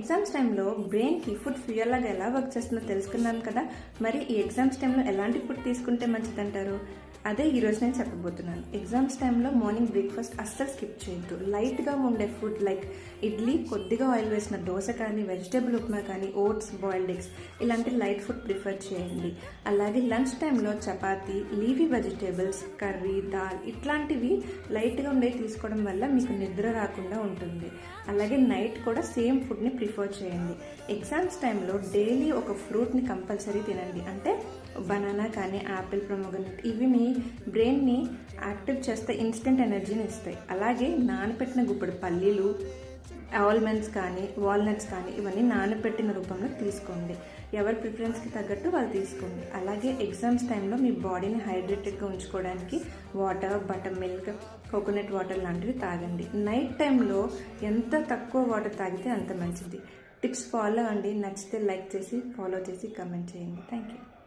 Exams టైంలో బ్రెయిన్కి food fuel లాగా ఎలా వర్క్ చేస్తుందో తెలుసుకున్నాను కదా. మరి ఈ ఎగ్జామ్స్ టైంలో ఎలాంటి ఫుడ్ తీసుకుంటే మంచిదంటారు? అదే ఈరోజు నేను చెప్పబోతున్నాను. ఎగ్జామ్స్ టైంలో మార్నింగ్ బ్రేక్ఫాస్ట్ అస్సలు స్కిప్ చేయొద్దు. లైట్గా ఉండే ఫుడ్ లైక్ ఇడ్లీ, కొద్దిగా ఆయిల్ వేసిన దోశ కానీ, వెజిటేబుల్ ఉప్మా కానీ, ఓట్స్, బాయిల్డ్ ఎగ్స్ ఇలాంటి లైట్ ఫుడ్ ప్రిఫర్ చేయండి. అలాగే లంచ్ టైంలో చపాతీ, లీవీ వెజిటేబుల్స్, కర్రీ, దాల్ ఇట్లాంటివి లైట్గా ఉండేవి తీసుకోవడం వల్ల మీకు నిద్ర రాకుండా ఉంటుంది. అలాగే నైట్ కూడా సేమ్ ఫుడ్ని ప్రిఫర్ చేయండి. ఎగ్జామ్స్ టైంలో డైలీ ఒక ఫ్రూట్ని కంపల్సరీ తినండి. అంటే బనానా కానీ, యాపిల్, ప్రొమోగ్రనేట్ ఇవి మీ బ్రెయిన్ని యాక్టివ్ చేస్తే ఇన్స్టెంట్ ఎనర్జీని ఇస్తాయి. అలాగే నానబెట్టిన గుప్పెడు పల్లీలు, ఆల్మండ్స్ కానీ, వాల్నట్స్ కానీ ఇవన్నీ నానబెట్టిన రూపంలో తీసుకోండి. ఎవరి ప్రిఫరెన్స్కి తగ్గట్టు వాళ్ళు తీసుకోండి. అలాగే ఎగ్జామ్స్ టైంలో మీ బాడీని హైడ్రేటెడ్గా ఉంచుకోవడానికి water, butter milk, coconut water లాంటివి తాగండి. నైట్ టైంలో ఎంత తక్కువ వాటర్ తాగితే అంత మంచిది. టిప్స్ ఫాలో అండి. నచ్చితే లైక్ చేసి, ఫాలో చేసి, కమెంట్ చేయండి. Thank you.